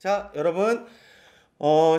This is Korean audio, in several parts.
자, 여러분,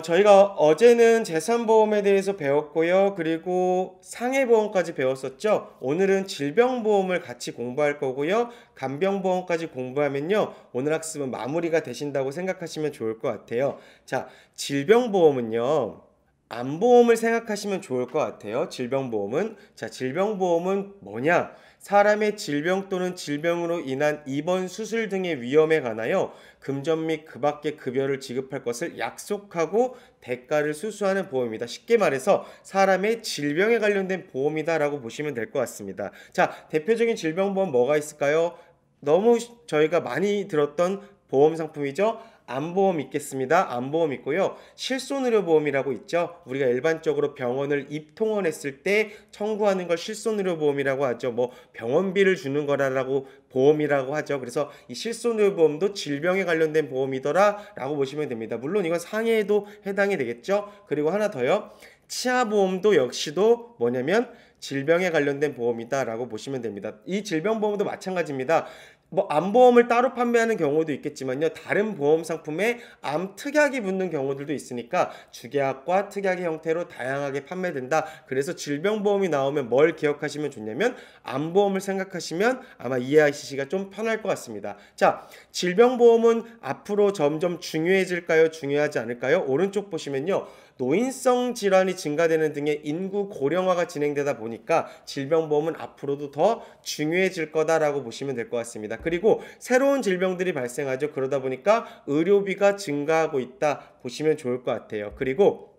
저희가 어제는 재산보험에 대해서 배웠고요. 그리고 상해보험까지 배웠었죠. 오늘은 질병보험을 같이 공부할 거고요. 간병보험까지 공부하면요. 오늘 학습은 마무리가 되신다고 생각하시면 좋을 것 같아요. 자, 질병보험은요. 암보험을 생각하시면 좋을 것 같아요. 질병보험은. 자, 질병보험은 뭐냐? 사람의 질병 또는 질병으로 인한 입원 수술 등의 위험에 관하여 금전 및 그 밖의 급여를 지급할 것을 약속하고 대가를 수수하는 보험입니다. 쉽게 말해서 사람의 질병에 관련된 보험이다라고 보시면 될 것 같습니다. 자, 대표적인 질병보험 뭐가 있을까요? 너무 저희가 많이 들었던 보험 상품이죠. 암보험 있겠습니다. 암보험 있고요. 실손의료보험이라고 있죠. 우리가 일반적으로 병원을 입통원했을 때 청구하는 걸 실손의료보험이라고 하죠. 뭐 병원비를 주는 거라고 보험이라고 하죠. 그래서 이 실손의료보험도 질병에 관련된 보험이더라라고 보시면 됩니다. 물론 이건 상해에도 해당이 되겠죠. 그리고 하나 더요. 치아보험도 역시도 뭐냐면 질병에 관련된 보험이다라고 보시면 됩니다. 이 질병보험도 마찬가지입니다. 뭐 암보험을 따로 판매하는 경우도 있겠지만요. 다른 보험 상품에 암 특약이 붙는 경우들도 있으니까 주계약과 특약의 형태로 다양하게 판매된다. 그래서 질병보험이 나오면 뭘 기억하시면 좋냐면 암보험을 생각하시면 아마 이해하시기가 좀 편할 것 같습니다. 자, 질병보험은 앞으로 점점 중요해질까요? 중요하지 않을까요? 오른쪽 보시면요. 노인성 질환이 증가되는 등의 인구 고령화가 진행되다 보니까 질병보험은 앞으로도 더 중요해질 거다라고 보시면 될 것 같습니다. 그리고 새로운 질병들이 발생하죠. 그러다 보니까 의료비가 증가하고 있다 보시면 좋을 것 같아요. 그리고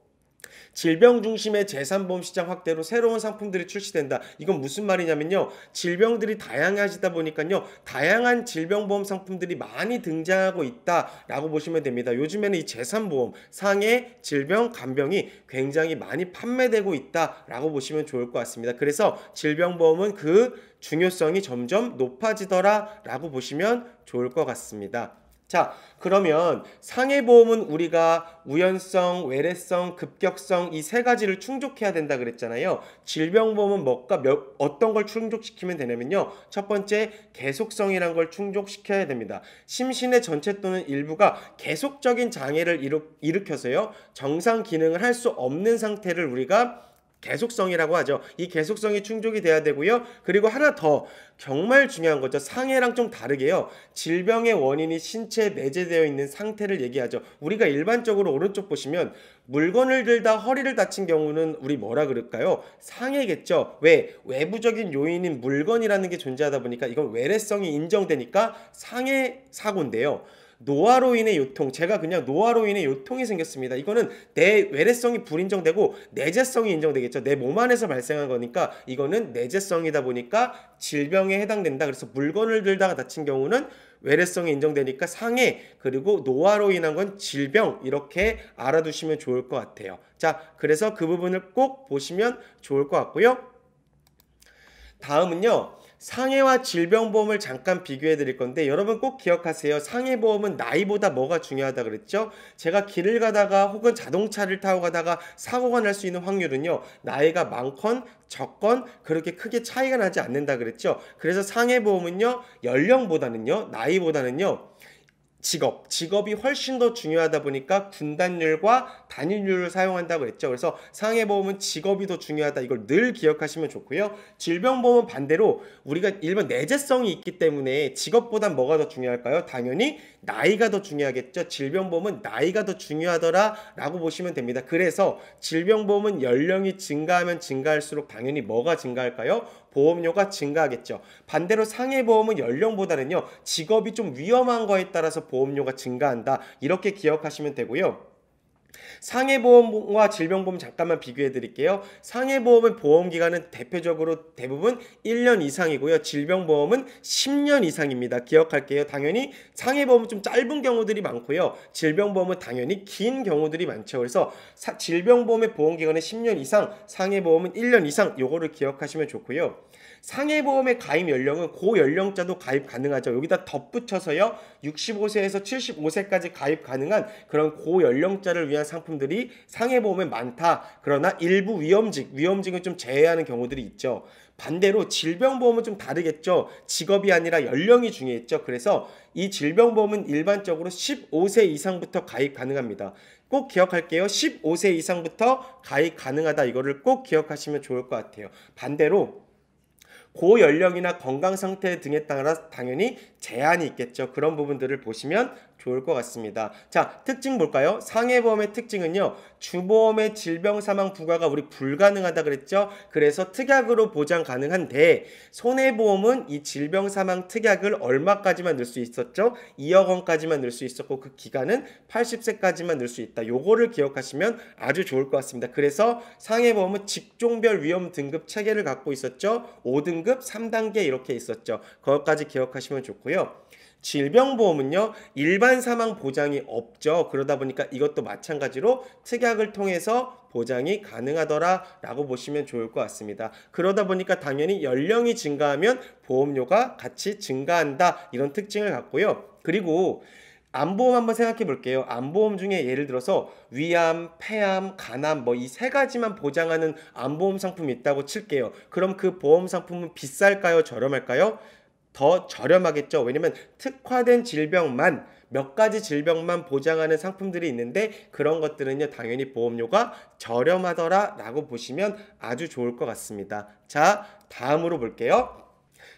질병 중심의 재산보험 시장 확대로 새로운 상품들이 출시된다. 이건 무슨 말이냐면요. 질병들이 다양해지다 보니까요. 다양한 질병보험 상품들이 많이 등장하고 있다라고 보시면 됩니다. 요즘에는 이 재산보험, 상해, 질병, 간병이 굉장히 많이 판매되고 있다라고 보시면 좋을 것 같습니다. 그래서 질병보험은 그 중요성이 점점 높아지더라라고 보시면 좋을 것 같습니다. 자, 그러면 상해보험은 우리가 우연성, 외래성, 급격성 이 세 가지를 충족해야 된다 그랬잖아요. 질병보험은 어떤 걸 충족시키면 되냐면요. 첫 번째, 계속성이란 걸 충족시켜야 됩니다. 심신의 전체 또는 일부가 계속적인 장애를 일으켜서요. 정상 기능을 할 수 없는 상태를 우리가 계속성이라고 하죠. 이 계속성이 충족이 돼야 되고요. 그리고 하나 더 정말 중요한 거죠. 상해랑 좀 다르게요. 질병의 원인이 신체에 내재되어 있는 상태를 얘기하죠. 우리가 일반적으로 오른쪽 보시면 물건을 들다 허리를 다친 경우는 우리 뭐라 그럴까요? 상해겠죠. 왜? 외부적인 요인인 물건이라는 게 존재하다 보니까 이건 외래성이 인정되니까 상해 사고인데요. 노화로 인해 요통, 제가 그냥 노화로 인해 요통이 생겼습니다. 이거는 내 외래성이 불인정되고 내재성이 인정되겠죠. 내 몸 안에서 발생한 거니까 이거는 내재성이다 보니까 질병에 해당된다. 그래서 물건을 들다가 다친 경우는 외래성이 인정되니까 상해, 그리고 노화로 인한 건 질병, 이렇게 알아두시면 좋을 것 같아요. 자, 그래서 그 부분을 꼭 보시면 좋을 것 같고요. 다음은요. 상해와 질병보험을 잠깐 비교해 드릴 건데 여러분 꼭 기억하세요. 상해보험은 나이보다 뭐가 중요하다 그랬죠? 제가 길을 가다가 혹은 자동차를 타고 가다가 사고가 날 수 있는 확률은요. 나이가 많건 적건 그렇게 크게 차이가 나지 않는다 그랬죠? 그래서 상해보험은요. 연령보다는요. 나이보다는요. 직업이 훨씬 더 중요하다 보니까 분단율과 단일률을 사용한다고 했죠. 그래서 상해보험은 직업이 더 중요하다. 이걸 늘 기억하시면 좋고요. 질병보험은 반대로 우리가 일반 내재성이 있기 때문에 직업보단 뭐가 더 중요할까요? 당연히 나이가 더 중요하겠죠. 질병보험은 나이가 더 중요하더라라고 보시면 됩니다. 그래서 질병보험은 연령이 증가하면 증가할수록 당연히 뭐가 증가할까요? 보험료가 증가하겠죠. 반대로 상해보험은 연령보다는요. 직업이 좀 위험한 거에 따라서 보험료가 증가한다. 이렇게 기억하시면 되고요. 상해보험과 질병보험 잠깐만 비교해 드릴게요. 상해보험은 보험기간은 대표적으로 대부분 1년 이상이고요. 질병보험은 10년 이상입니다. 기억할게요. 당연히 상해보험은 좀 짧은 경우들이 많고요. 질병보험은 당연히 긴 경우들이 많죠. 그래서 질병보험의 보험기간은 10년 이상, 상해보험은 1년 이상, 요거를 기억하시면 좋고요. 상해보험의 가입 연령은 고연령자도 가입 가능하죠. 여기다 덧붙여서요. 65세에서 75세까지 가입 가능한 그런 고연령자를 위한 상품들이 상해보험에 많다. 그러나 일부 위험직은 좀 제외하는 경우들이 있죠. 반대로 질병보험은 좀 다르겠죠. 직업이 아니라 연령이 중요했죠. 그래서 이 질병보험은 일반적으로 15세 이상부터 가입 가능합니다. 꼭 기억할게요. 15세 이상부터 가입 가능하다. 이거를 꼭 기억하시면 좋을 것 같아요. 반대로 고연령이나 건강 상태 등에 따라 당연히 제한이 있겠죠. 그런 부분들을 보시면 좋을 것 같습니다. 자, 특징 볼까요? 상해보험의 특징은요. 주보험의 질병 사망 부과가 우리 불가능하다 그랬죠. 그래서 특약으로 보장 가능한데 손해보험은 이 질병 사망 특약을 얼마까지만 넣을 수 있었죠? 2억 원까지만 넣을 수 있었고 그 기간은 80세까지만 넣을 수 있다. 요거를 기억하시면 아주 좋을 것 같습니다. 그래서 상해보험은 직종별 위험 등급 체계를 갖고 있었죠. 5등급, 3단계 이렇게 있었죠. 그것까지 기억하시면 좋고요. 질병보험은요. 일반 사망 보장이 없죠. 그러다 보니까 이것도 마찬가지로 특약을 통해서 보장이 가능하더라 라고 보시면 좋을 것 같습니다. 그러다 보니까 당연히 연령이 증가하면 보험료가 같이 증가한다. 이런 특징을 갖고요. 그리고 암보험 한번 생각해 볼게요. 암보험 중에 예를 들어서 위암, 폐암, 간암 뭐 이 세 가지만 보장하는 암보험 상품이 있다고 칠게요. 그럼 그 보험 상품은 비쌀까요? 저렴할까요? 더 저렴하겠죠. 왜냐면 특화된 질병만 몇 가지 질병만 보장하는 상품들이 있는데 그런 것들은요 당연히 보험료가 저렴하더라 라고 보시면 아주 좋을 것 같습니다. 자, 다음으로 볼게요.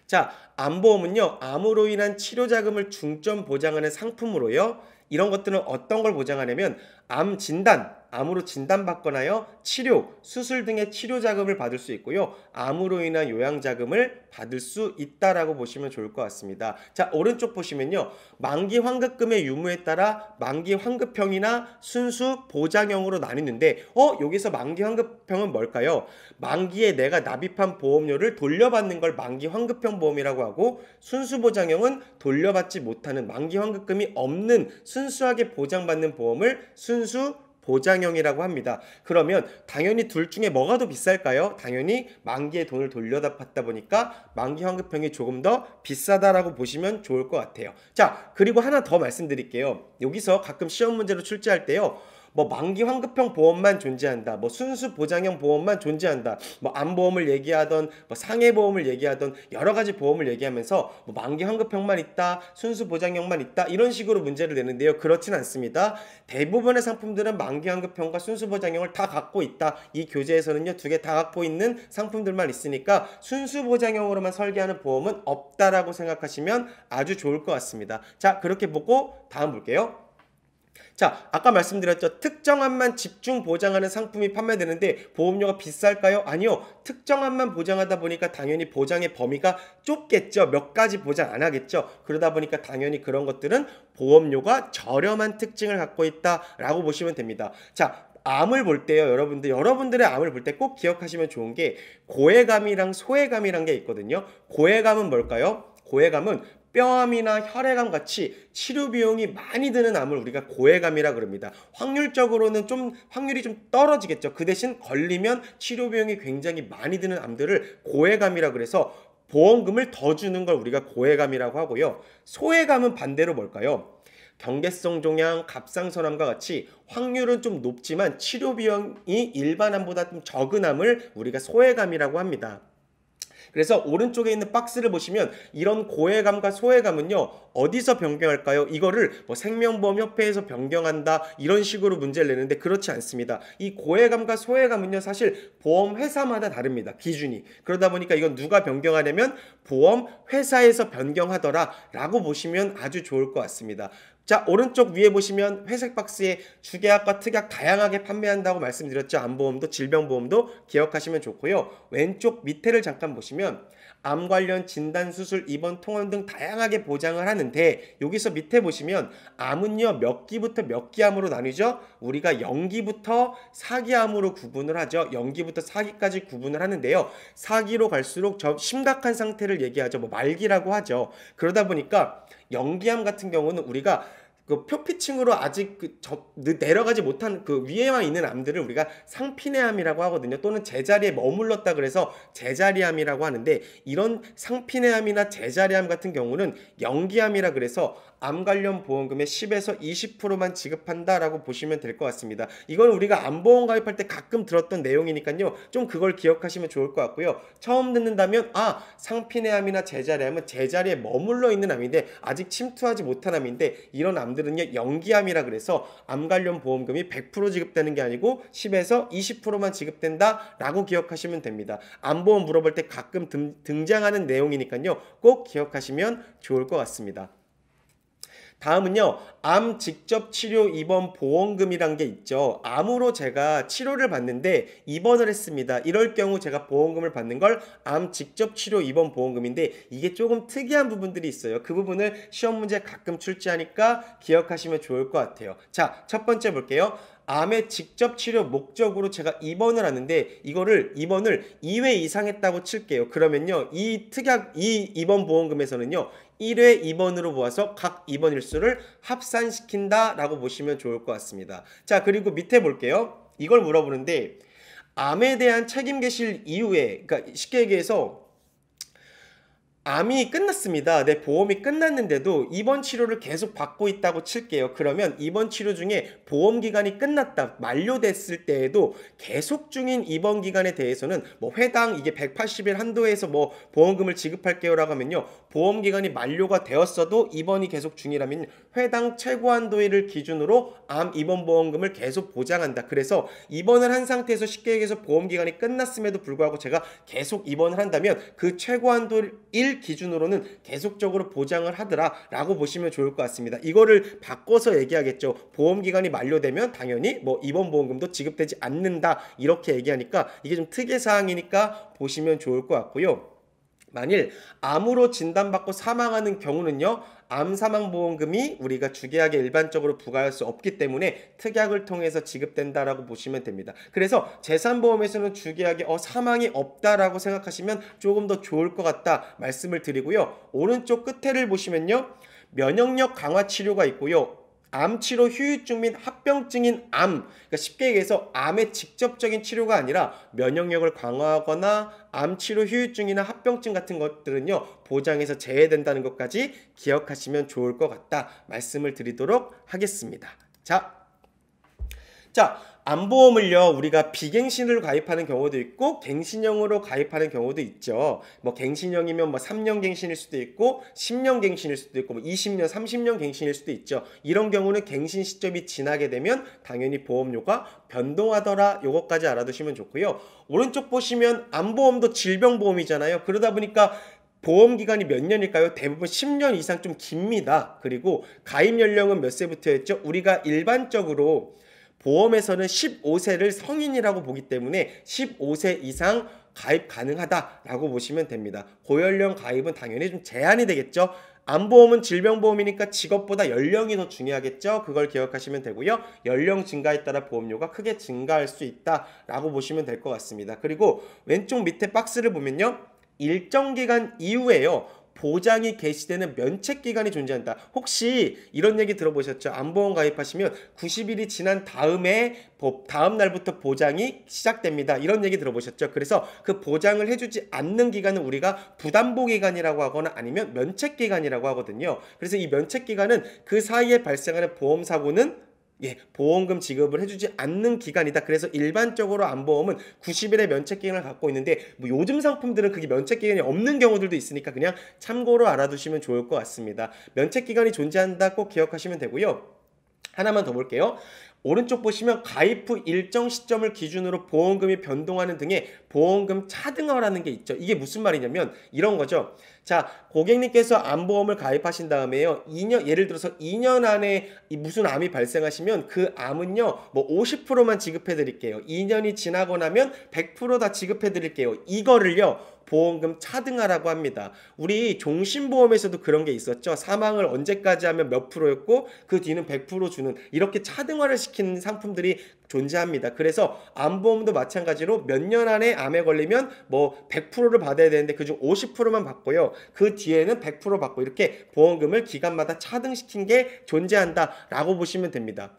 자, 암보험은요 암으로 인한 치료자금을 중점 보장하는 상품으로요. 이런 것들은 어떤 걸 보장하냐면 암 진단, 암으로 진단받거나요 치료, 수술 등의 치료 자금을 받을 수 있고요. 암으로 인한 요양 자금을 받을 수 있다라고 보시면 좋을 것 같습니다. 자, 오른쪽 보시면요. 만기 환급금의 유무에 따라 만기 환급형이나 순수 보장형으로 나뉘는데 여기서 만기 환급형은 뭘까요? 만기에 내가 납입한 보험료를 돌려받는 걸 만기 환급형 보험이라고 하고 순수 보장형은 돌려받지 못하는 만기 환급금이 없는 순수하게 보장받는 보험을 순수 보장형이라고 합니다. 그러면 당연히 둘 중에 뭐가 더 비쌀까요? 당연히 만기에 돈을 돌려다 받다 보니까 만기 환급형이 조금 더 비싸다라고 보시면 좋을 것 같아요. 자, 그리고 하나 더 말씀드릴게요. 여기서 가끔 시험 문제로 출제할 때요. 뭐 만기 환급형 보험만 존재한다. 뭐 순수 보장형 보험만 존재한다. 뭐 암보험을 얘기하던 뭐 상해보험을 얘기하던 여러 가지 보험을 얘기하면서 뭐 만기 환급형만 있다. 순수 보장형만 있다. 이런 식으로 문제를 내는데요. 그렇진 않습니다. 대부분의 상품들은 만기 환급형과 순수 보장형을 다 갖고 있다. 이 교재에서는요. 두 개 다 갖고 있는 상품들만 있으니까 순수 보장형으로만 설계하는 보험은 없다라고 생각하시면 아주 좋을 것 같습니다. 자, 그렇게 보고 다음 볼게요. 자, 아까 말씀드렸죠. 특정함만 집중 보장하는 상품이 판매되는데 보험료가 비쌀까요? 아니요. 특정함만 보장하다 보니까 당연히 보장의 범위가 좁겠죠. 몇 가지 보장 안 하겠죠. 그러다 보니까 당연히 그런 것들은 보험료가 저렴한 특징을 갖고 있다라고 보시면 됩니다. 자, 암을 볼 때요. 여러분들의 암을 볼 때 꼭 기억하시면 좋은 게 고해감이랑 소해감이란 게 있거든요. 고해감은 뭘까요? 고해감은 뼈암이나 혈액암 같이 치료 비용이 많이 드는 암을 우리가 고해감이라 그럽니다. 확률적으로는 확률이 좀 떨어지겠죠. 그 대신 걸리면 치료 비용이 굉장히 많이 드는 암들을 고해감이라 그래서 보험금을 더 주는 걸 우리가 고해감이라고 하고요. 소해감은 반대로 뭘까요? 경계성 종양, 갑상선암과 같이 확률은 좀 높지만 치료 비용이 일반암보다 좀 적은 암을 우리가 소해감이라고 합니다. 그래서 오른쪽에 있는 박스를 보시면 이런 고해감과 소해감은요 어디서 변경할까요? 이거를 뭐 생명보험협회에서 변경한다 이런 식으로 문제를 내는데 그렇지 않습니다. 이 고해감과 소해감은요 사실 보험회사마다 다릅니다. 기준이. 그러다 보니까 이건 누가 변경하냐면 보험회사에서 변경하더라 라고 보시면 아주 좋을 것 같습니다. 자, 오른쪽 위에 보시면 회색 박스에 주계약과 특약 다양하게 판매한다고 말씀드렸죠. 암보험도 질병보험도 기억하시면 좋고요. 왼쪽 밑에를 잠깐 보시면 암 관련 진단, 수술, 입원, 통원 등 다양하게 보장을 하는데 여기서 밑에 보시면 암은요 몇 기부터 몇 기암으로 나뉘죠? 우리가 0기부터 4기암으로 구분을 하죠. 0기부터 4기까지 구분을 하는데요. 4기로 갈수록 심각한 상태를 얘기하죠. 뭐 말기라고 하죠. 그러다 보니까 0기암 같은 경우는 우리가 그 표피층으로 아직 내려가지 못한 그 위에만 있는 암들을 우리가 상피내암이라고 하거든요. 또는 제자리에 머물렀다 그래서 제자리암이라고 하는데, 이런 상피내암이나 제자리암 같은 경우는 연기암이라 그래서 암 관련 보험금의 10에서 20%만 지급한다라고 보시면 될 것 같습니다. 이건 우리가 암보험 가입할 때 가끔 들었던 내용이니까요. 좀 그걸 기억하시면 좋을 것 같고요. 처음 듣는다면 상피내암이나 제자리암은 제자리에 머물러 있는 암인데 아직 침투하지 못한 암인데, 이런 암들은요 연기암이라 그래서 암 관련 보험금이 100% 지급되는 게 아니고 10에서 20%만 지급된다라고 기억하시면 됩니다. 암보험 물어볼 때 가끔 등장하는 내용이니까요. 꼭 기억하시면 좋을 것 같습니다. 다음은요, 암 직접 치료 입원 보험금이란 게 있죠. 암으로 제가 치료를 받는데 입원을 했습니다. 이럴 경우 제가 보험금을 받는 걸 암 직접 치료 입원 보험금인데, 이게 조금 특이한 부분들이 있어요. 그 부분을 시험 문제 가끔 출제하니까 기억하시면 좋을 것 같아요. 자, 첫 번째 볼게요. 암의 직접 치료 목적으로 제가 입원을 하는데, 입원을 2회 이상 했다고 칠게요. 그러면요, 이 입원 보험금에서는요 1회 입원으로 모아서 각 입원 일수를 합산시킨다라고 보시면 좋을 것 같습니다. 자, 그리고 밑에 볼게요. 이걸 물어보는데, 암에 대한 책임 개실 이후에, 그러니까 쉽게 얘기해서 암이 끝났습니다. 내 보험이 끝났는데도 입원 치료를 계속 받고 있다고 칠게요. 그러면 입원 치료 중에 보험 기간이 끝났다, 만료됐을 때에도 계속 중인 입원 기간에 대해서는 뭐 회당 이게 180일 한도에서 뭐 보험금을 지급할게요라고 하면요, 보험 기간이 만료가 되었어도 입원이 계속 중이라면 회당 최고 한도일을 기준으로 암 입원 보험금을 계속 보장한다. 그래서 입원을 한 상태에서 쉽게 얘기해서 보험 기간이 끝났음에도 불구하고 제가 계속 입원을 한다면 그 최고 한도일 기준으로는 계속적으로 보장을 하더라라고 보시면 좋을 것 같습니다. 이거를 바꿔서 얘기하겠죠. 보험기간이 만료되면 당연히 뭐 입원보험금도 지급되지 않는다, 이렇게 얘기하니까 이게 좀 특이사항이니까 보시면 좋을 것 같고요. 만일 암으로 진단받고 사망하는 경우는요, 암사망보험금이 우리가 주계약에 일반적으로 부과할 수 없기 때문에 특약을 통해서 지급된다라고 보시면 됩니다. 그래서 재산보험에서는 주계약에 사망이 없다라고 생각하시면 조금 더 좋을 것 같다 말씀을 드리고요. 오른쪽 끝에를 보시면요, 면역력 강화 치료가 있고요. 암치료 후유증 및 합병증인 암, 그러니까 쉽게 얘기해서 암의 직접적인 치료가 아니라 면역력을 강화하거나 암치료 후유증이나 합병증 같은 것들은요 보장에서 제외된다는 것까지 기억하시면 좋을 것 같다 말씀을 드리도록 하겠습니다. 자, 암보험을요 우리가 비갱신을 가입하는 경우도 있고 갱신형으로 가입하는 경우도 있죠. 뭐 갱신형이면 뭐 3년 갱신일 수도 있고 10년 갱신일 수도 있고 뭐 20년 30년 갱신일 수도 있죠. 이런 경우는 갱신 시점이 지나게 되면 당연히 보험료가 변동하더라, 요것까지 알아두시면 좋고요. 오른쪽 보시면 암보험도 질병보험이잖아요. 그러다 보니까 보험 기간이 몇 년일까요? 대부분 10년 이상 좀 깁니다. 그리고 가입 연령은 몇 세부터였죠? 우리가 일반적으로 보험에서는 15세를 성인이라고 보기 때문에 15세 이상 가입 가능하다라고 보시면 됩니다. 고연령 가입은 당연히 좀 제한이 되겠죠. 암보험은 질병보험이니까 직업보다 연령이 더 중요하겠죠. 그걸 기억하시면 되고요. 연령 증가에 따라 보험료가 크게 증가할 수 있다라고 보시면 될 것 같습니다. 그리고 왼쪽 밑에 박스를 보면요, 일정 기간 이후에요 보장이 개시되는 면책기간이 존재한다. 혹시 이런 얘기 들어보셨죠? 암보험 가입하시면 90일이 지난 다음에 다음 날부터 보장이 시작됩니다. 이런 얘기 들어보셨죠? 그래서 그 보장을 해주지 않는 기간은 우리가 부담보기간이라고 하거나 아니면 면책기간이라고 하거든요. 그래서 이 면책기간은 그 사이에 발생하는 보험사고는 보험금 지급을 해주지 않는 기간이다. 그래서 일반적으로 암보험은 90일의 면책기간을 갖고 있는데 뭐 요즘 상품들은 그게 면책기간이 없는 경우들도 있으니까 그냥 참고로 알아두시면 좋을 것 같습니다. 면책기간이 존재한다 꼭 기억하시면 되고요. 하나만 더 볼게요. 오른쪽 보시면 가입 후 일정 시점을 기준으로 보험금이 변동하는 등의 보험금 차등화라는 게 있죠. 이게 무슨 말이냐면 이런 거죠. 자, 고객님께서 암보험을 가입하신 다음에요, 예를 들어서 2년 안에 무슨 암이 발생하시면 그 암은요 뭐 50%만 지급해 드릴게요. 2년이 지나고 나면 100% 다 지급해 드릴게요. 이거를요 보험금 차등하라고 합니다. 우리 종신보험에서도 그런 게 있었죠. 사망을 언제까지 하면 몇 프로였고 그 뒤는 100% 주는, 이렇게 차등화를 시키는 상품들이 존재합니다. 그래서 암보험도 마찬가지로 몇 년 안에 암에 걸리면 뭐 100%를 받아야 되는데 그중 50%만 받고요. 그 뒤에는 100% 받고, 이렇게 보험금을 기간마다 차등시킨 게 존재한다라고 보시면 됩니다.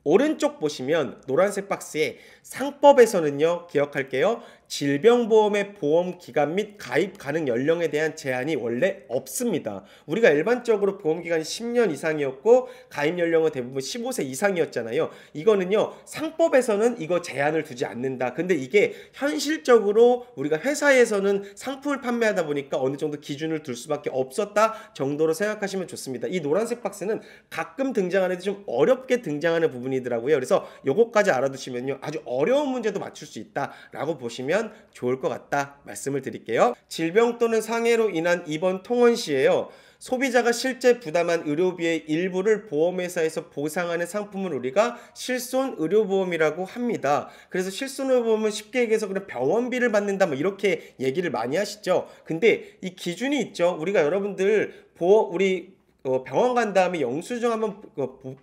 오른쪽 보시면 노란색 박스에 상법에서는요, 기억할게요. 질병보험의 보험 기간 및 가입 가능 연령에 대한 제한이 원래 없습니다. 우리가 일반적으로 보험 기간이 10년 이상이었고 가입 연령은 대부분 15세 이상이었잖아요. 이거는요, 상법에서는 이거 제한을 두지 않는다. 근데 이게 현실적으로 우리가 회사에서는 상품을 판매하다 보니까 어느 정도 기준을 둘 수밖에 없었다 정도로 생각하시면 좋습니다. 이 노란색 박스는 가끔 등장하는데 좀 어렵게 등장하는 부분이더라고요. 그래서 요거까지 알아두시면요, 아주 어려운 문제도 맞출 수 있다라고 보시면 좋을 것 같다 말씀을 드릴게요. 질병 또는 상해로 인한 입원 통원 시에요, 소비자가 실제 부담한 의료비의 일부를 보험회사에서 보상하는 상품을 우리가 실손 의료보험이라고 합니다. 그래서 실손 의료보험은 쉽게 얘기해서 그냥 병원비를 받는다 뭐 이렇게 얘기를 많이 하시죠. 근데 이 기준이 있죠. 우리가 여러분들 병원 간 다음에 영수증 한번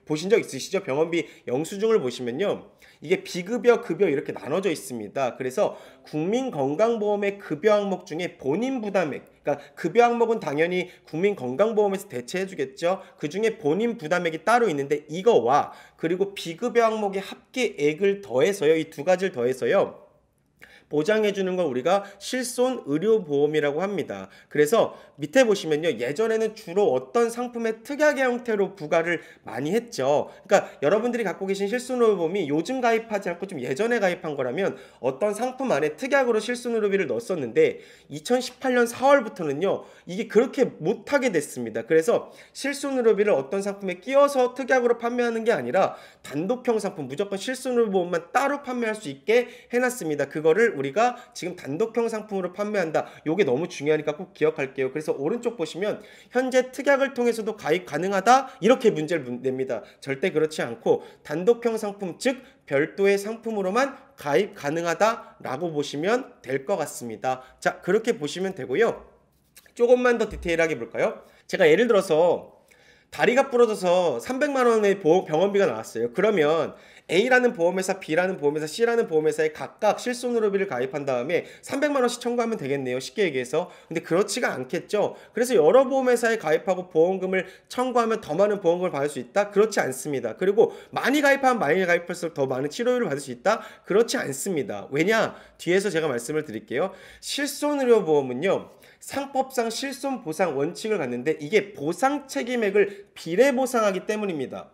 보신 적 있으시죠? 병원비 영수증을 보시면요, 이게 비급여, 급여 이렇게 나눠져 있습니다. 그래서 국민건강보험의 급여 항목 중에 본인 부담액, 그러니까 급여 항목은 당연히 국민건강보험에서 대체해주겠죠. 그 중에 본인 부담액이 따로 있는데 이거와 그리고 비급여 항목의 합계액을 더해서요, 이 두 가지를 더해서요, 보장해주는 걸 우리가 실손 의료보험이라고 합니다. 그래서 밑에 보시면요, 예전에는 주로 어떤 상품의 특약의 형태로 부과를 많이 했죠. 그러니까 여러분들이 갖고 계신 실손 의료보험이 요즘 가입하지 않고 좀 예전에 가입한 거라면 어떤 상품 안에 특약으로 실손 의료비를 넣었었는데 2018년 4월부터는요 이게 그렇게 못하게 됐습니다. 그래서 실손 의료비를 어떤 상품에 끼워서 특약으로 판매하는 게 아니라 단독형 상품, 무조건 실손 의료보험만 따로 판매할 수 있게 해놨습니다. 그거를 우리가 지금 단독형 상품으로 판매한다. 요게 너무 중요하니까 꼭 기억할게요. 그래서 오른쪽 보시면 현재 특약을 통해서도 가입 가능하다 이렇게 문제를 냅니다. 절대 그렇지 않고 단독형 상품, 즉 별도의 상품으로만 가입 가능하다라고 보시면 될 것 같습니다. 자, 그렇게 보시면 되고요. 조금만 더 디테일하게 볼까요? 제가 예를 들어서 다리가 부러져서 300만 원의 병원비가 나왔어요. 그러면 A라는 보험회사, B라는 보험회사, C라는 보험회사에 각각 실손의료비를 가입한 다음에 300만 원씩 청구하면 되겠네요. 쉽게 얘기해서. 근데 그렇지가 않겠죠. 그래서 여러 보험회사에 가입하고 보험금을 청구하면 더 많은 보험금을 받을 수 있다? 그렇지 않습니다. 그리고 많이 가입하면 많이 가입할수록 더 많은 치료료를 받을 수 있다? 그렇지 않습니다. 왜냐? 뒤에서 제가 말씀을 드릴게요. 실손의료보험은요, 상법상 실손 보상 원칙을 갖는데 이게 보상 책임액을 비례 보상하기 때문입니다.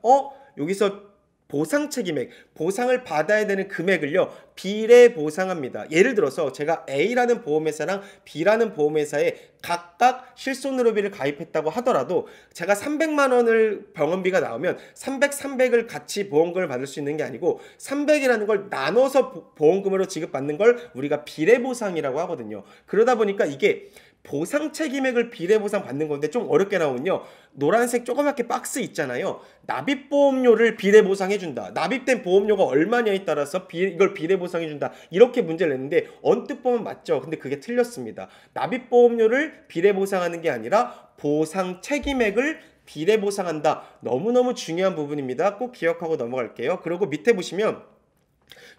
여기서 보상 책임액, 보상을 받아야 되는 금액을요 비례 보상합니다. 예를 들어서 제가 A라는 보험회사랑 B라는 보험회사에 각각 실손의료비를 가입했다고 하더라도 제가 300만 원을 병원비가 나오면 300을 같이 보험금을 받을 수 있는 게 아니고 300이라는 걸 나눠서 보험금으로 지급받는 걸 우리가 비례 보상이라고 하거든요. 그러다 보니까 이게 보상 책임액을 비례 보상 받는 건데 좀 어렵게 나오면요, 노란색 조그맣게 박스 있잖아요. 납입보험료를 비례 보상해준다. 납입된 보험료가 얼마냐에 따라서 이걸 비례 보상해준다. 이렇게 문제를 냈는데 언뜻 보면 맞죠. 근데 그게 틀렸습니다. 납입보험료를 비례 보상하는 게 아니라 보상 책임액을 비례 보상한다. 너무너무 중요한 부분입니다. 꼭 기억하고 넘어갈게요. 그리고 밑에 보시면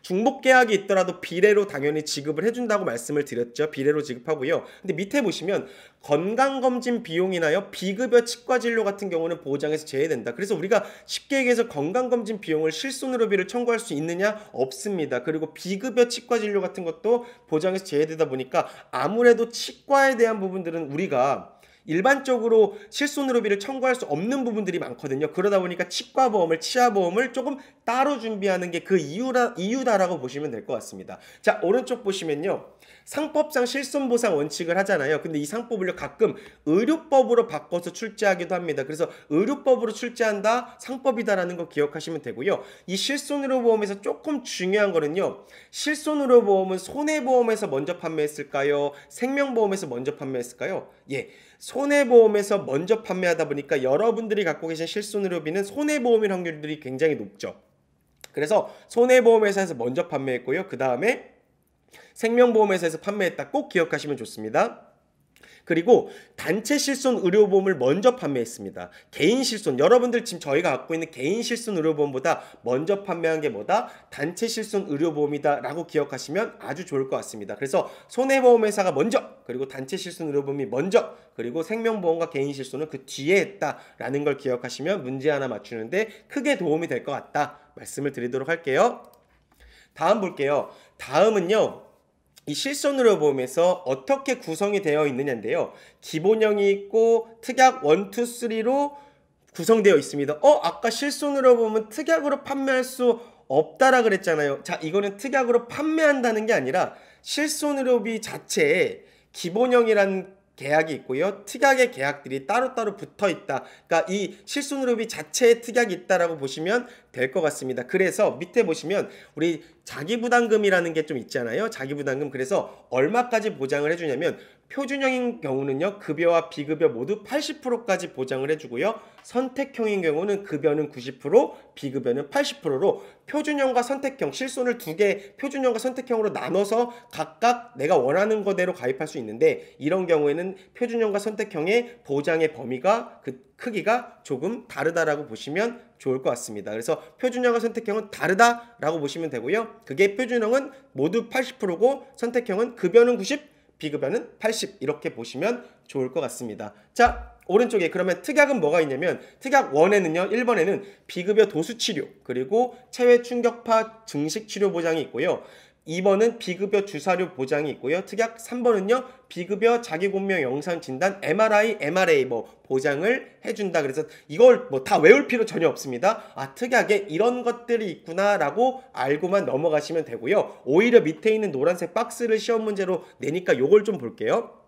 중복계약이 있더라도 비례로 당연히 지급을 해준다고 말씀을 드렸죠. 비례로 지급하고요. 근데 밑에 보시면 건강검진 비용이나요 비급여 치과진료 같은 경우는 보장에서 제외된다. 그래서 우리가 쉽게 얘기해서 건강검진 비용을 실손의료비를 청구할 수 있느냐? 없습니다. 그리고 비급여 치과진료 같은 것도 보장에서 제외되다 보니까 아무래도 치과에 대한 부분들은 우리가 일반적으로 실손의료비를 청구할 수 없는 부분들이 많거든요. 그러다 보니까 치과보험을, 치아보험을 조금 따로 준비하는 게 그 이유다라고 보시면 될 것 같습니다. 자, 오른쪽 보시면요, 상법상 실손보상 원칙을 하잖아요. 근데 이 상법을요 가끔 의료법으로 바꿔서 출제하기도 합니다. 그래서 의료법으로 출제한다, 상법이다라는 거 기억하시면 되고요. 이 실손의료보험에서 조금 중요한 거는요, 실손의료보험은 손해보험에서 먼저 판매했을까요? 생명보험에서 먼저 판매했을까요? 예, 손해보험에서 먼저 판매하다 보니까 여러분들이 갖고 계신 실손의료비는 손해보험일 확률들이 굉장히 높죠. 그래서 손해보험회사에서 먼저 판매했고요. 그 다음에 생명보험회사에서 판매했다 꼭 기억하시면 좋습니다. 그리고 단체 실손 의료보험을 먼저 판매했습니다. 개인 실손, 여러분들 지금 저희가 갖고 있는 개인 실손 의료보험보다 먼저 판매한 게 뭐다? 단체 실손 의료보험이다 라고 기억하시면 아주 좋을 것 같습니다. 그래서 손해보험회사가 먼저, 그리고 단체 실손 의료보험이 먼저, 그리고 생명보험과 개인 실손은 그 뒤에 했다라는 걸 기억하시면 문제 하나 맞추는데 크게 도움이 될 것 같다 말씀을 드리도록 할게요. 다음 볼게요. 다음은요, 이 실손의료보험에서 어떻게 구성이 되어 있느냐인데요. 기본형이 있고 특약 1, 2, 3로 구성되어 있습니다. 아까 실손의료보험은 특약으로 판매할 수 없다라 그랬잖아요. 자, 이거는 특약으로 판매한다는 게 아니라 실손의료비 자체에 기본형이라는 계약이 있고요. 특약의 계약들이 따로따로 붙어 있다. 그러니까 이 실손의료비 자체에 특약이 있다라고 보시면 될 것 같습니다. 그래서 밑에 보시면 우리 자기부담금이라는 게 좀 있잖아요. 자기부담금. 그래서 얼마까지 보장을 해주냐면 표준형인 경우는요, 급여와 비급여 모두 80%까지 보장을 해주고요. 선택형인 경우는 급여는 90%, 비급여는 80%로 표준형과 선택형, 실손을 두 개 표준형과 선택형으로 나눠서 각각 내가 원하는 거대로 가입할 수 있는데, 이런 경우에는 표준형과 선택형의 보장의 범위가 크기가 조금 다르다라고 보시면 좋을 것 같습니다. 그래서 표준형과 선택형은 다르다라고 보시면 되고요. 그게 표준형은 모두 80%고 선택형은 급여는 90, 비급여는 80 이렇게 보시면 좋을 것 같습니다. 자, 오른쪽에 그러면 특약은 뭐가 있냐면 특약 1에는요, 1번에는 비급여 도수치료 그리고 체외 충격파 증식치료 보장이 있고요. 2번은 비급여 주사료 보장이 있고요. 특약 3번은요, 비급여 자기공명 영상 진단 MRI, MRA 보장을 해준다. 그래서 이걸 다 외울 필요 전혀 없습니다. 특약에 이런 것들이 있구나라고 알고만 넘어가시면 되고요. 오히려 밑에 있는 노란색 박스를 시험 문제로 내니까 요걸 좀 볼게요.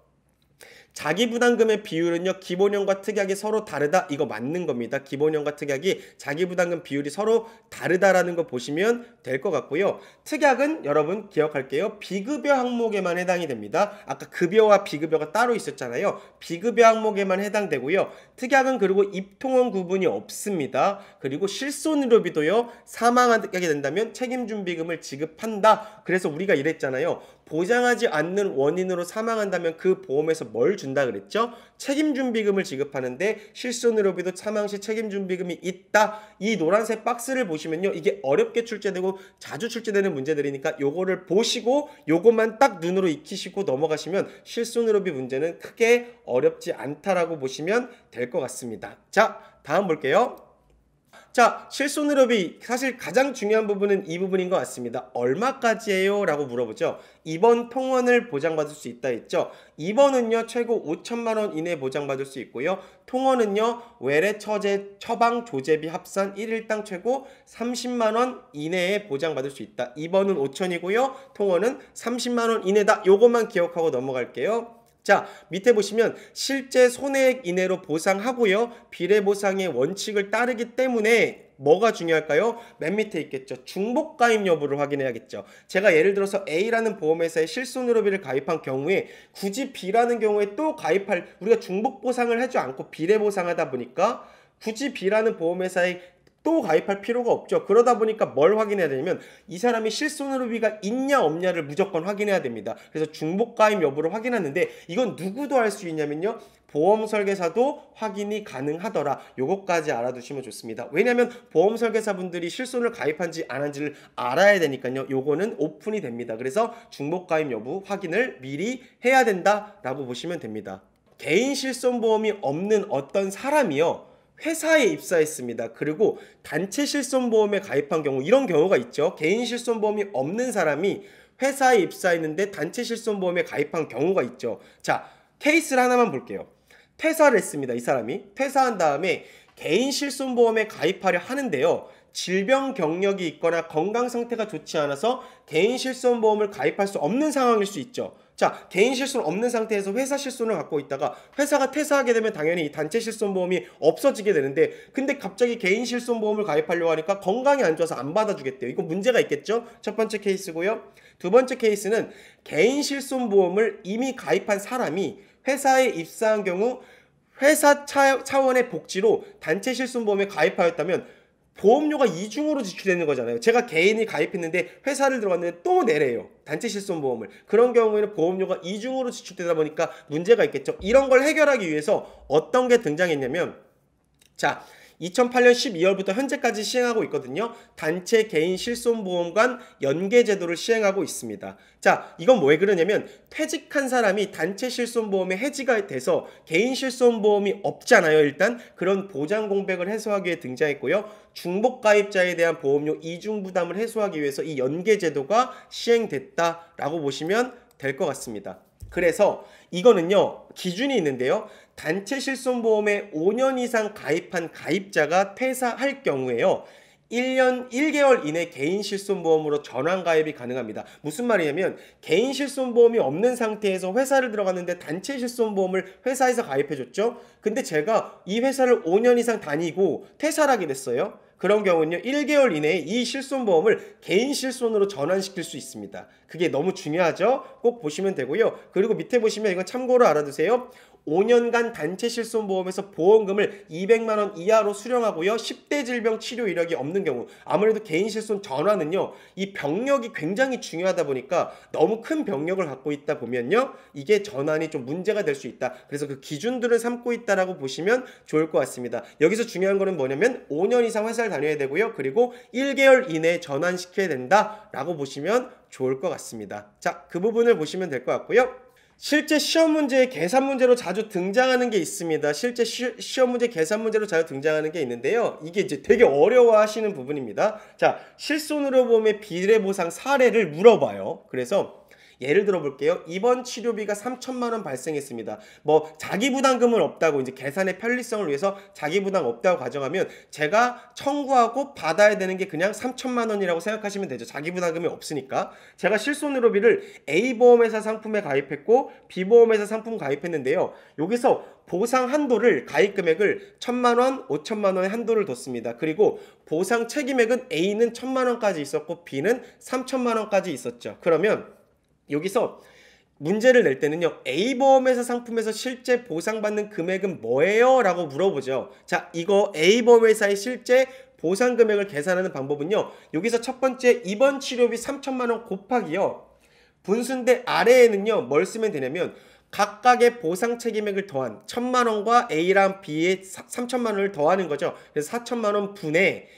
자기부담금의 비율은요, 기본형과 특약이 서로 다르다. 이거 맞는 겁니다. 기본형과 특약이 자기부담금 비율이 서로 다르다라는 거 보시면 될 것 같고요. 특약은 여러분 기억할게요. 비급여 항목에만 해당이 됩니다. 아까 급여와 비급여가 따로 있었잖아요. 비급여 항목에만 해당되고요. 특약은 그리고 입통원 구분이 없습니다. 그리고 실손의료비도요, 사망하게 된다면 책임준비금을 지급한다. 그래서 우리가 이랬잖아요. 보장하지 않는 원인으로 사망한다면 그 보험에서 뭘 준다 그랬죠? 책임준비금을 지급하는데 실손의료비도 사망 시 책임준비금이 있다. 이 노란색 박스를 보시면요, 이게 어렵게 출제되고 자주 출제되는 문제들이니까 요거를 보시고 요것만 딱 눈으로 익히시고 넘어가시면 실손의료비 문제는 크게 어렵지 않다라고 보시면 될 것 같습니다. 자, 다음 볼게요. 자, 실손의료비 사실 가장 중요한 부분은 이 부분인 것 같습니다. 얼마까지예요? 라고 물어보죠. 2번 통원을 보장받을 수 있다 했죠. 2번은요 최고 5천만 원 이내 보장받을 수 있고요. 통원은요 외래 처방 조제비 합산 1일당 최고 30만 원 이내에 보장받을 수 있다. 2번은 5천이고요. 통원은 30만 원 이내다. 요것만 기억하고 넘어갈게요. 자, 밑에 보시면 실제 손해액 이내로 보상하고요. 비례보상의 원칙을 따르기 때문에 뭐가 중요할까요? 맨 밑에 있겠죠. 중복가입 여부를 확인해야겠죠. 제가 예를 들어서 A라는 보험회사에 실손의료비를 가입한 경우에 굳이 B라는 경우에 또 우리가 중복보상을 하지 않고 비례보상하다 보니까 굳이 B라는 보험회사에 또 가입할 필요가 없죠. 그러다 보니까 뭘 확인해야 되냐면 이 사람이 실손의료비가 있냐 없냐를 무조건 확인해야 됩니다. 그래서 중복가입 여부를 확인하는데 이건 누구도 할 수 있냐면요, 보험설계사도 확인이 가능하더라. 요것까지 알아두시면 좋습니다. 왜냐하면 보험설계사분들이 실손을 가입한지 안 한지를 알아야 되니까요. 요거는 오픈이 됩니다. 그래서 중복가입 여부 확인을 미리 해야 된다라고 보시면 됩니다. 개인 실손보험이 없는 어떤 사람이요, 회사에 입사했습니다. 그리고 단체 실손보험에 가입한 경우, 이런 경우가 있죠. 개인 실손보험이 없는 사람이 회사에 입사했는데 단체 실손보험에 가입한 경우가 있죠. 자, 케이스를 하나만 볼게요. 퇴사를 했습니다. 이 사람이 퇴사한 다음에 개인 실손보험에 가입하려 하는데요, 질병 경력이 있거나 건강 상태가 좋지 않아서 개인 실손보험을 가입할 수 없는 상황일 수 있죠. 자, 개인 실손 없는 상태에서 회사 실손을 갖고 있다가 회사가 퇴사하게 되면 당연히 이 단체 실손보험이 없어지게 되는데, 근데 갑자기 개인 실손보험을 가입하려고 하니까 건강이 안 좋아서 안 받아주겠대요. 이거 문제가 있겠죠? 첫 번째 케이스고요. 두 번째 케이스는 개인 실손보험을 이미 가입한 사람이 회사에 입사한 경우 회사 차원의 복지로 단체 실손보험에 가입하였다면 보험료가 이중으로 지출되는 거잖아요. 제가 개인이 가입했는데 회사를 들어갔는데 또 내래요. 단체 실손보험을. 그런 경우에는 보험료가 이중으로 지출되다 보니까 문제가 있겠죠. 이런 걸 해결하기 위해서 어떤 게 등장했냐면, 자, 2008년 12월부터 현재까지 시행하고 있거든요. 단체 개인 실손보험관 연계 제도를 시행하고 있습니다. 자, 이건 왜 그러냐면 퇴직한 사람이 단체 실손보험에 해지가 돼서 개인 실손보험이 없잖아요. 일단 그런 보장 공백을 해소하기 위해 등장했고요. 중복 가입자에 대한 보험료 이중 부담을 해소하기 위해서 이 연계 제도가 시행됐다라고 보시면 될 것 같습니다. 그래서 이거는요, 기준이 있는데요. 단체 실손보험에 5년 이상 가입한 가입자가 퇴사할 경우에요, 1년 1개월 이내 개인 실손보험으로 전환 가입이 가능합니다. 무슨 말이냐면 개인 실손보험이 없는 상태에서 회사를 들어갔는데 단체 실손보험을 회사에서 가입해줬죠. 근데 제가 이 회사를 5년 이상 다니고 퇴사를 하게 됐어요. 그런 경우는요, 1개월 이내에 이 실손보험을 개인 실손으로 전환시킬 수 있습니다. 그게 너무 중요하죠? 꼭 보시면 되고요. 그리고 밑에 보시면 이건 참고로 알아두세요. 5년간 단체 실손보험에서 보험금을 200만 원 이하로 수령하고요. 10대 질병 치료 이력이 없는 경우, 아무래도 개인 실손 전환은요, 이 병력이 굉장히 중요하다 보니까 너무 큰 병력을 갖고 있다 보면요, 이게 전환이 좀 문제가 될 수 있다. 그래서 그 기준들을 삼고 있다라고 보시면 좋을 것 같습니다. 여기서 중요한 거는 뭐냐면 5년 이상 회사를 다녀야 되고요. 그리고 1개월 이내에 전환시켜야 된다라고 보시면 좋을 것 같습니다. 자, 그 부분을 보시면 될 것 같고요. 실제 시험 문제에 계산 문제로 자주 등장하는 게 있습니다. 실제 시험 문제 계산 문제로 자주 등장하는 게 있는데요. 이게 이제 되게 어려워하시는 부분입니다. 자, 실손으로 보험의 비례보상 사례를 물어봐요. 그래서 예를 들어 볼게요. 이번 치료비가 3천만 원 발생했습니다. 뭐 자기 부담금은 없다고, 이제 계산의 편리성을 위해서 자기 부담 없다고 가정하면 제가 청구하고 받아야 되는 게 그냥 3천만 원이라고 생각하시면 되죠. 자기 부담금이 없으니까. 제가 실손의료비를 A보험회사 상품에 가입했고 B보험회사 상품 가입했는데요. 여기서 보상 한도를, 가입 금액을 1,000만 원, 5천만 원의 한도를 뒀습니다. 그리고 보상 체계액은 A는 1,000만 원까지 있었고 B는 3천만 원까지 있었죠. 그러면 여기서 문제를 낼 때는요, A보험회사 상품에서 실제 보상받는 금액은 뭐예요? 라고 물어보죠. 자, 이거 A보험회사의 실제 보상 금액을 계산하는 방법은요, 여기서 첫 번째 이번 치료비 3천만 원 곱하기요, 분수인데 아래에는요 뭘 쓰면 되냐면 각각의 보상 책임액을 더한 1,000만 원과 A랑 B의 3천만 원을 더하는 거죠. 그래서 4천만 원 분의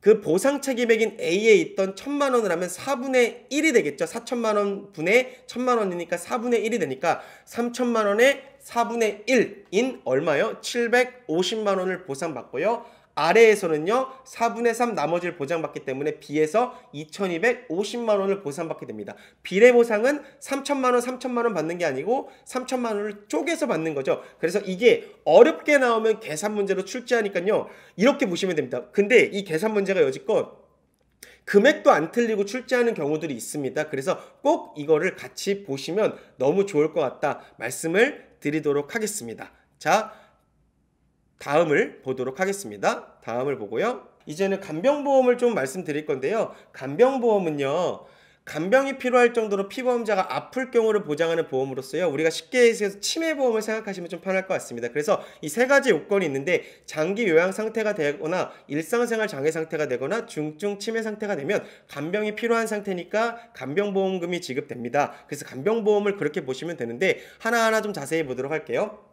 그 보상 책임액인 A에 있던 1,000만 원을 하면 4분의 1이 되겠죠. 4천만 원 분의 1,000만 원이니까 4분의 1이 되니까 3천만 원의 4분의 1인 얼마요? 750만 원을 보상받고요. 아래에서는요 4분의 3 나머지를 보장받기 때문에 B에서 2,250만 원을 보상받게 됩니다. 비례 보상은 3천만 원 3천만 원 받는 게 아니고 3천만 원을 쪼개서 받는 거죠. 그래서 이게 어렵게 나오면 계산 문제로 출제하니까요 이렇게 보시면 됩니다. 근데 이 계산 문제가 여지껏 금액도 안 틀리고 출제하는 경우들이 있습니다. 그래서 꼭 이거를 같이 보시면 너무 좋을 것 같다 말씀을 드리도록 하겠습니다. 자, 다음을 보도록 하겠습니다. 다음을 보고요. 이제는 간병보험을 좀 말씀드릴 건데요. 간병보험은요, 간병이 필요할 정도로 피보험자가 아플 경우를 보장하는 보험으로서요, 우리가 쉽게 해서 치매보험을 생각하시면 좀 편할 것 같습니다. 그래서 이 세 가지 요건이 있는데 장기 요양 상태가 되거나 일상생활 장애 상태가 되거나 중증 치매 상태가 되면 간병이 필요한 상태니까 간병보험금이 지급됩니다. 그래서 간병보험을 그렇게 보시면 되는데 하나하나 좀 자세히 보도록 할게요.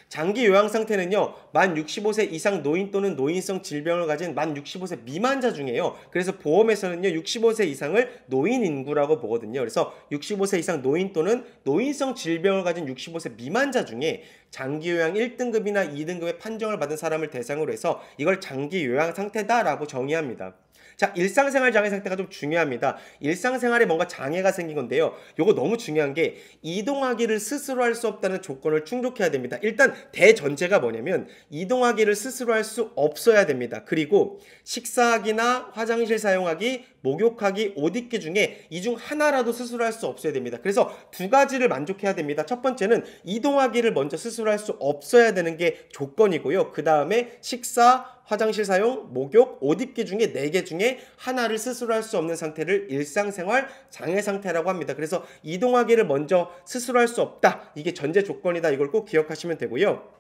장기 요양 상태는요, 만 65세 이상 노인 또는 노인성 질병을 가진 만 65세 미만자 중에요. 그래서 보험에서는요 65세 이상을 노인 인구라고 보거든요. 그래서 65세 이상 노인 또는 노인성 질병을 가진 65세 미만자 중에 장기 요양 1등급이나 2등급의 판정을 받은 사람을 대상으로 해서 이걸 장기 요양 상태다라고 정의합니다. 자, 일상생활 장애 상태가 좀 중요합니다. 일상생활에 뭔가 장애가 생긴 건데요. 요거 너무 중요한 게 이동하기를 스스로 할 수 없다는 조건을 충족해야 됩니다. 일단 대전제가 뭐냐면 이동하기를 스스로 할 수 없어야 됩니다. 그리고 식사하기나 화장실 사용하기, 목욕하기, 옷 입기 중에 이 중 하나라도 스스로 할 수 없어야 됩니다. 그래서 두 가지를 만족해야 됩니다. 첫 번째는 이동하기를 먼저 스스로 할 수 없어야 되는 게 조건이고요. 그 다음에 식사, 화장실 사용, 목욕, 옷 입기 중에 4개 중에 하나를 스스로 할 수 없는 상태를 일상생활 장애 상태라고 합니다. 그래서 이동하기를 먼저 스스로 할 수 없다. 이게 전제 조건이다. 이걸 꼭 기억하시면 되고요.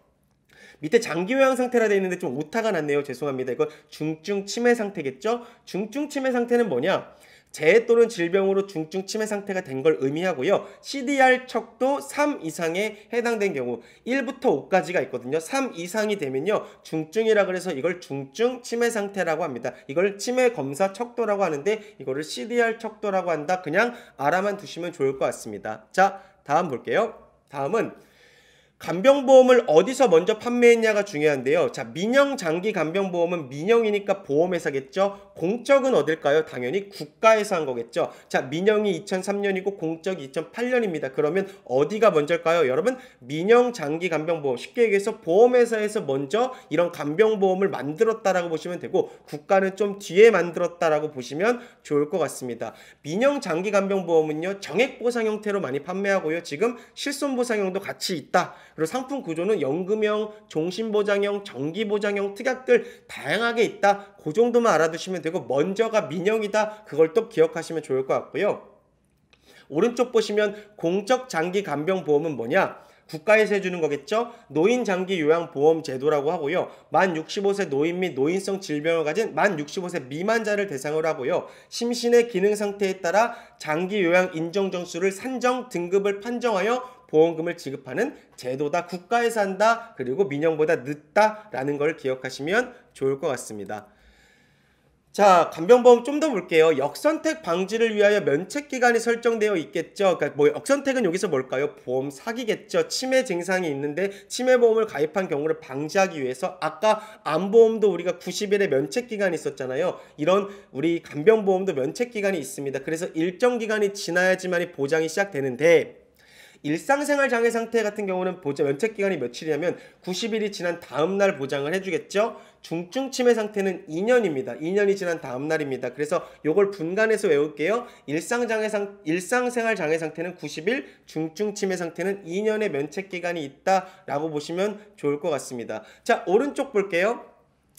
밑에 장기 요양 상태라 되어 있는데 좀 오타가 났네요. 죄송합니다. 이건 중증 치매 상태겠죠? 중증 치매 상태는 뭐냐? 재해 또는 질병으로 중증 치매 상태가 된 걸 의미하고요. CDR 척도 3 이상에 해당된 경우 1부터 5까지가 있거든요. 3 이상이 되면요. 중증이라 그래서 이걸 중증 치매 상태라고 합니다. 이걸 치매 검사 척도라고 하는데 이거를 CDR 척도라고 한다. 그냥 알아만 두시면 좋을 것 같습니다. 자, 다음 볼게요. 다음은 간병보험을 어디서 먼저 판매했냐가 중요한데요. 자, 민영 장기 간병보험은 민영이니까 보험회사겠죠. 공적은 어딜까요? 당연히 국가에서 한 거겠죠. 자, 민영이 2003년이고 공적이 2008년입니다. 그러면 어디가 먼저일까요? 여러분, 민영 장기 간병보험, 쉽게 얘기해서 보험회사에서 먼저 이런 간병보험을 만들었다라고 보시면 되고, 국가는 좀 뒤에 만들었다라고 보시면 좋을 것 같습니다. 민영 장기 간병보험은요, 정액보상 형태로 많이 판매하고요. 지금 실손보상형도 같이 있다. 그리고 상품 구조는 연금형, 종신보장형, 정기보장형, 특약들 다양하게 있다. 그 정도만 알아두시면 되고, 먼저가 민영이다. 그걸 또 기억하시면 좋을 것 같고요. 오른쪽 보시면 공적 장기 간병보험은 뭐냐? 국가에서 해주는 거겠죠? 노인장기요양보험 제도라고 하고요. 만 65세 노인 및 노인성 질병을 가진 만 65세 미만자를 대상으로 하고요. 심신의 기능 상태에 따라 장기요양 인정점수를 산정, 등급을 판정하여 보험금을 지급하는 제도다. 국가에서 한다. 그리고 민영보다 늦다라는 걸 기억하시면 좋을 것 같습니다. 자, 간병보험 좀 더 볼게요. 역선택 방지를 위하여 면책기간이 설정되어 있겠죠. 그러니까 뭐 역선택은 여기서 뭘까요? 보험 사기겠죠. 치매 증상이 있는데 치매보험을 가입한 경우를 방지하기 위해서 아까 암보험도 우리가 90일의 면책기간이 있었잖아요. 이런 우리 간병보험도 면책기간이 있습니다. 그래서 일정 기간이 지나야지만이 보장이 시작되는데 일상생활 장애 상태 같은 경우는 면책기간이 며칠이냐면 90일이 지난 다음날 보장을 해주겠죠. 중증 치매 상태는 2년입니다. 2년이 지난 다음날입니다. 그래서 요걸 분간해서 외울게요. 일상생활 장애 상태는 90일, 중증 치매 상태는 2년의 면책기간이 있다라고 보시면 좋을 것 같습니다. 자, 오른쪽 볼게요.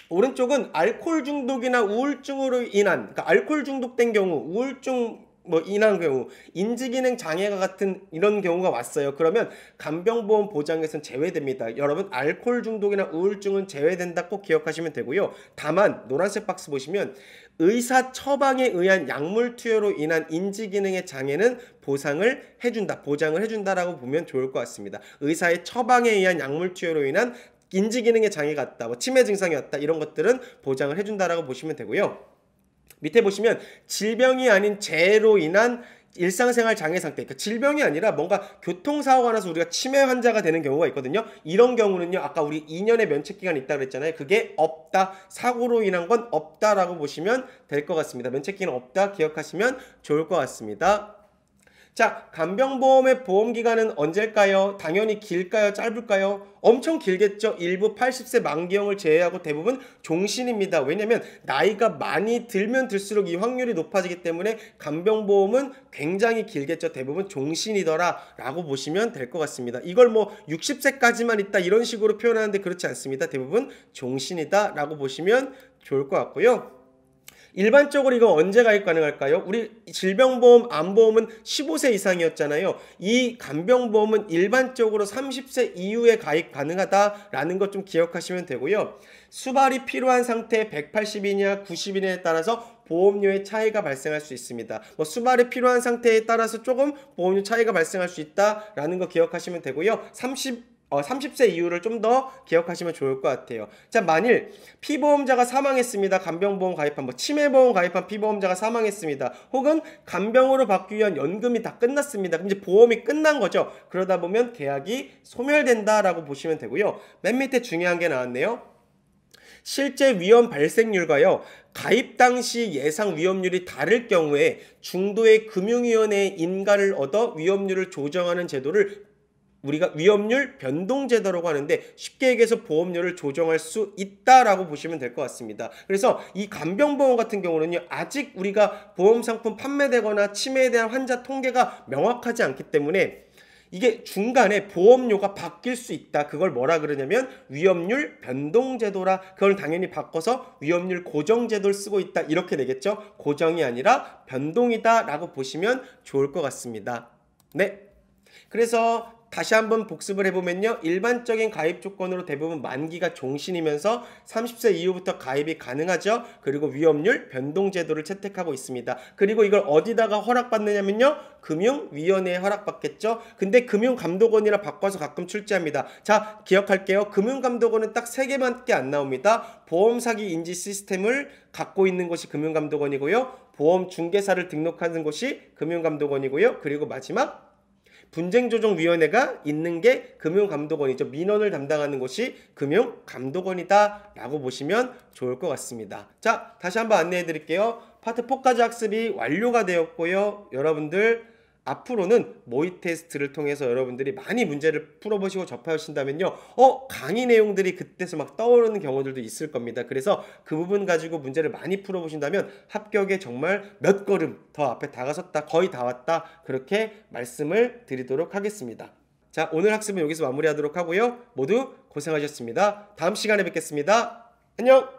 오른쪽은 알코올 중독이나 우울증으로 인한, 그러니까 알코올 중독된 경우, 우울증 인한 경우, 인지기능 장애가 같은 이런 경우가 왔어요. 그러면 간병보험 보장에서는 제외됩니다. 여러분, 알코올 중독이나 우울증은 제외된다 꼭 기억하시면 되고요. 다만 노란색 박스 보시면 의사 처방에 의한 약물 투여로 인한 인지기능의 장애는 보장을 해준다라고 보면 좋을 것 같습니다. 의사의 처방에 의한 약물 투여로 인한 인지기능의 장애가 왔다, 치매 증상이 왔다, 이런 것들은 보장을 해준다라고 보시면 되고요. 밑에 보시면 질병이 아닌 재해로 인한 일상생활 장애 상태, 그러니까 질병이 아니라 뭔가 교통사고가 나서 우리가 치매 환자가 되는 경우가 있거든요. 이런 경우는요, 아까 우리 2년의 면책기간이 있다고 그랬잖아요. 그게 없다, 사고로 인한 건 없다라고 보시면 될 것 같습니다. 면책기간 없다 기억하시면 좋을 것 같습니다. 자, 간병보험의 보험기간은 언제일까요? 당연히 길까요? 짧을까요? 엄청 길겠죠. 일부 80세 만기형을 제외하고 대부분 종신입니다. 왜냐면 나이가 많이 들면 들수록 이 확률이 높아지기 때문에 간병보험은 굉장히 길겠죠. 대부분 종신이더라 라고 보시면 될 것 같습니다. 이걸 뭐 60세까지만 있다 이런 식으로 표현하는데 그렇지 않습니다. 대부분 종신이다 라고 보시면 좋을 것 같고요. 일반적으로 이거 언제 가입 가능할까요? 우리 질병보험, 암보험은 15세 이상이었잖아요. 이 간병보험은 일반적으로 30세 이후에 가입 가능하다라는 것 좀 기억하시면 되고요. 수발이 필요한 상태 180이냐 90이냐에 따라서 보험료의 차이가 발생할 수 있습니다. 수발이 필요한 상태에 따라서 조금 보험료 차이가 발생할 수 있다라는 거 기억하시면 되고요. 30세 이후를 좀 더 기억하시면 좋을 것 같아요. 자, 만일 피보험자가 사망했습니다. 간병보험 가입한, 치매보험 가입한 피보험자가 사망했습니다. 혹은 간병으로 받기 위한 연금이 다 끝났습니다. 그럼 이제 보험이 끝난 거죠. 그러다 보면 계약이 소멸된다라고 보시면 되고요. 맨 밑에 중요한 게 나왔네요. 실제 위험 발생률과요, 가입 당시 예상 위험률이 다를 경우에 중도의 금융위원회의 인가를 얻어 위험률을 조정하는 제도를 우리가 위험률 변동제도라고 하는데, 쉽게 얘기해서 보험료를 조정할 수 있다라고 보시면 될 것 같습니다. 그래서 이 간병보험 같은 경우는요, 아직 우리가 보험상품 판매되거나 치매에 대한 환자 통계가 명확하지 않기 때문에 이게 중간에 보험료가 바뀔 수 있다. 그걸 뭐라 그러냐면 위험률 변동제도라. 그걸 당연히 바꿔서 위험률 고정제도를 쓰고 있다. 이렇게 되겠죠. 고정이 아니라 변동이다 라고 보시면 좋을 것 같습니다. 네. 그래서 다시 한번 복습을 해보면요. 일반적인 가입 조건으로 대부분 만기가 종신이면서 30세 이후부터 가입이 가능하죠. 그리고 위험률 변동제도를 채택하고 있습니다. 그리고 이걸 어디다가 허락받느냐면요. 금융위원회에 허락받겠죠. 근데 금융감독원이라 바꿔서 가끔 출제합니다. 자, 기억할게요. 금융감독원은 딱 3개밖에 안 나옵니다. 보험사기 인지 시스템을 갖고 있는 곳이 금융감독원이고요. 보험중개사를 등록하는 곳이 금융감독원이고요. 그리고 마지막 분쟁조정위원회가 있는 게 금융감독원이죠. 민원을 담당하는 곳이 금융감독원이다 라고 보시면 좋을 것 같습니다. 자, 다시 한번 안내해 드릴게요. 파트 4까지 학습이 완료가 되었고요. 여러분들 앞으로는 모의 테스트를 통해서 여러분들이 많이 문제를 풀어보시고 접하신다면요. 강의 내용들이 그때서 막 떠오르는 경우들도 있을 겁니다. 그래서 그 부분 가지고 문제를 많이 풀어보신다면 합격에 정말 몇 걸음 더 앞에 다가섰다, 거의 다 왔다, 그렇게 말씀을 드리도록 하겠습니다. 자, 오늘 학습은 여기서 마무리하도록 하고요. 모두 고생하셨습니다. 다음 시간에 뵙겠습니다. 안녕!